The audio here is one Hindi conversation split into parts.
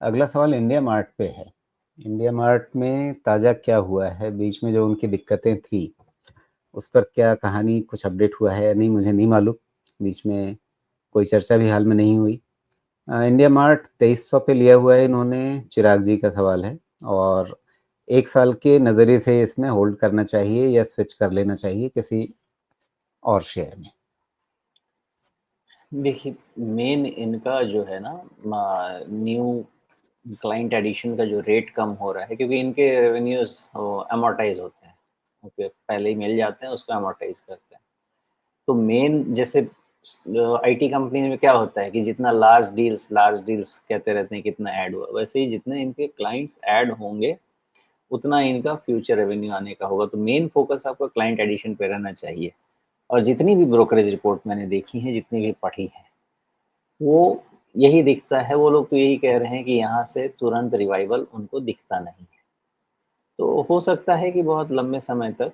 अगला सवाल इंडिया मार्ट पे है। इंडिया मार्ट में ताज़ा क्या हुआ है? बीच में जो उनकी दिक्कतें थी, उस पर क्या कहानी, कुछ अपडेट हुआ है या नहीं, मुझे नहीं मालूम। बीच में कोई चर्चा भी हाल में नहीं हुई। इंडिया मार्ट 2300 पे लिया हुआ है इन्होंने, चिराग जी का सवाल है। और 1 साल के नज़रिए से इसमें होल्ड करना चाहिए या स्विच कर लेना चाहिए किसी और शेयर में? देखिए, मेन इनका जो है ना, न्यू क्लाइंट एडिशन का जो रेट कम हो रहा है, क्योंकि इनके रेवेन्यूज अमोर्टाइज होते हैं। ओके, पहले ही मिल जाते हैं, उसको अमोर्टाइज करते हैं। तो मेन जैसे आईटी कंपनी में क्या होता है कि जितना लार्ज डील्स कहते रहते हैं, कितना ऐड हुआ, वैसे ही जितने इनके क्लाइंट्स ऐड होंगे उतना इनका फ्यूचर रेवेन्यू आने का होगा। तो मेन फोकस आपका क्लाइंट एडिशन पे रहना चाहिए। और जितनी भी ब्रोकरेज रिपोर्ट मैंने देखी है, जितनी भी पढ़ी है, वो यही दिखता है, वो लोग तो यही कह रहे हैं कि यहाँ से तुरंत रिवाइवल उनको दिखता नहीं है। तो हो सकता है कि बहुत लंबे समय तक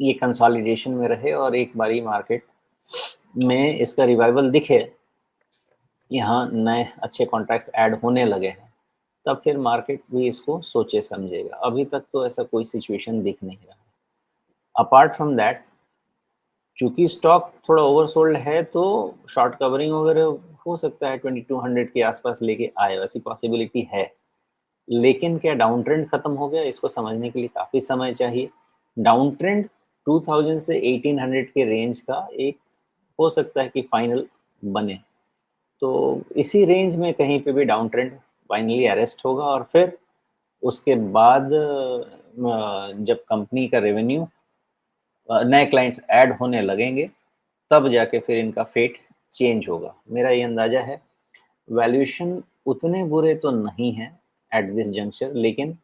ये कंसोलिडेशन में रहे और एक बारी मार्केट में इसका रिवाइवल दिखे, यहाँ नए अच्छे कॉन्ट्रैक्ट्स ऐड होने लगे हैं, तब फिर मार्केट भी इसको सोचे समझेगा। अभी तक तो ऐसा कोई सिचुएशन दिख नहीं रहा। अपार्ट फ्रॉम दैट, चूंकि स्टॉक थोड़ा ओवरसोल्ड है, तो शॉर्ट कवरिंग वगैरह हो सकता है 2200 के आसपास लेके आए, वैसी पॉसिबिलिटी है। लेकिन क्या डाउन ट्रेंड खत्म हो गया, इसको समझने के लिए काफ़ी समय चाहिए। डाउन ट्रेंड 2000 से 1800 के रेंज का एक हो सकता है कि फाइनल बने। तो इसी रेंज में कहीं पे भी डाउन ट्रेंड फाइनली अरेस्ट होगा, और फिर उसके बाद जब कंपनी का रेवेन्यू, नए क्लाइंट्स ऐड होने लगेंगे, तब जाके फिर इनका फेट चेंज होगा। मेरा ये अंदाज़ा है। वैल्यूएशन उतने बुरे तो नहीं हैं एट दिस जंक्शन, लेकिन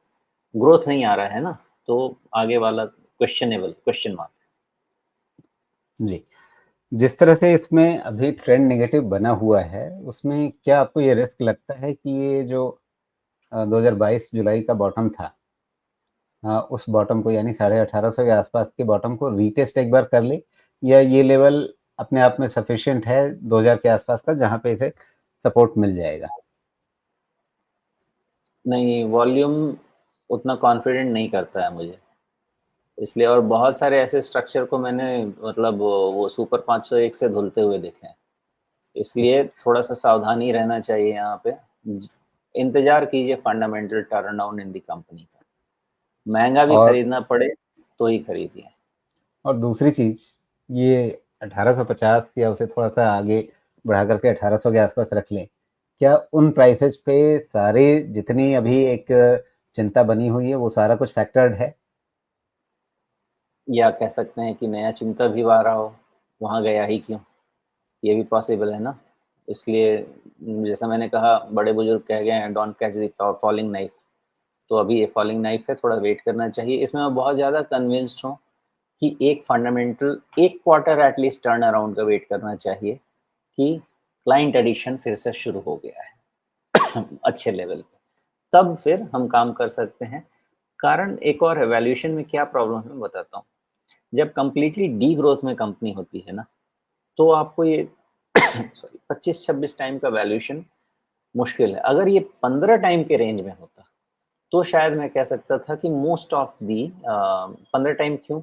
ग्रोथ नहीं आ रहा है ना, तो आगे वाला क्वेश्चनेबल, क्वेश्चन मार्क। जी। जिस तरह से इसमें अभी ट्रेंड नेगेटिव बना हुआ है, उसमें क्या आपको ये रिस्क लगता है कि ये जो 2022 जुलाई का बॉटम था, उस बॉटम को यानी 1850 के आसपास के बॉटम को रीटेस्ट एक बार कर ले, या ये लेवल अपने आप में सफिशिएंट है 2000 के आसपास का, जहां पे इसे सपोर्ट मिल जाएगा? नहीं, वॉल्यूम उतना कॉन्फिडेंट नहीं करता है मुझे, इसलिए। और बहुत सारे ऐसे स्ट्रक्चर को मैंने, मतलब वो सुपर 501 से धुलते हुए देखे हैं, इसलिए थोड़ा सा सावधानी रहना चाहिए यहाँ पे। इंतजार कीजिए fundamental turn down in the company का। महंगा भी और खरीदना पड़े तो ही खरीदिए। और दूसरी चीज, ये 1850 या उसे थोड़ा सा आगे बढ़ा करके 1800 के आसपास रख लें, क्या उन प्राइसेस पे सारे, जितनी अभी एक चिंता बनी हुई है, वो सारा कुछ फैक्टर्ड है? या कह सकते हैं कि नया चिंता भी आ रहा हो, वहाँ गया ही क्यों, ये भी पॉसिबल है ना। इसलिए जैसा मैंने कहा, बड़े बुजुर्ग कह गए हैं, don't catch the falling knife. तो अभी ये फॉलिंग नाइफ है, थोड़ा वेट करना चाहिए। इसमें मैं बहुत ज़्यादा कन्विंस्ड हूँ कि एक फंडामेंटल, एक क्वार्टर एटलीस्ट टर्न अराउंड का वेट करना चाहिए, कि क्लाइंट एडिशन फिर से शुरू हो गया है अच्छे लेवल पे, तब फिर हम काम कर सकते हैं। कारण एक और है, वैल्यूएशन में क्या प्रॉब्लम है मैं बताता हूँ। जब कंप्लीटली डी ग्रोथ में कंपनी होती है ना, तो आपको ये सॉरी 25-26 टाइम का वैल्यूएशन मुश्किल है। अगर ये 15 टाइम के रेंज में होता, तो शायद मैं कह सकता था कि मोस्ट ऑफ दी 15 टाइम क्यों,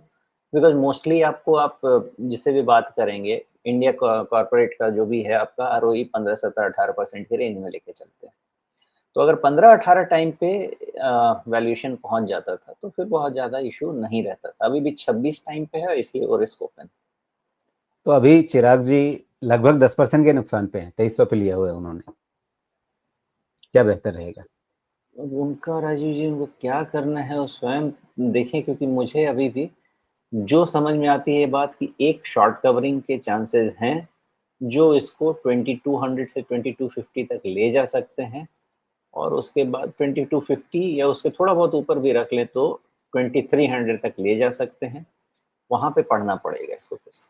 बिकॉज मोस्टली आपको, आप जिससे भी बात करेंगे, इंडिया कॉर्पोरेट का जो भी है आपका आरओई 15, 17, 18% के रेंज में लेके चलते हैं। तो अगर 15-18 टाइम पे वैल्यूएशन पहुंच जाता था, तो फिर बहुत ज़्यादा इशू नहीं रहता था। अभी भी 26 टाइम पे है, इसलिए वो रिस्क ओपन। तो अभी चिराग जी लगभग 10% के नुकसान पे हैं, 2300 पे लिया हुआ है उन्होंने। क्या बेहतर रहेगा? अब उनका, राजीव जी, उनको क्या करना है वो स्वयं देखें, क्योंकि मुझे अभी भी जो समझ में आती है ये बात, कि एक शॉर्ट कवरिंग के चांसेस हैं, जो इसको 2200 से 2250 तक ले जा सकते हैं। और उसके बाद 2250 या उसके थोड़ा बहुत ऊपर भी रख लें तो 2300 तक ले जा सकते हैं। वहाँ पे पढ़ना पड़ेगा इसको फिर से।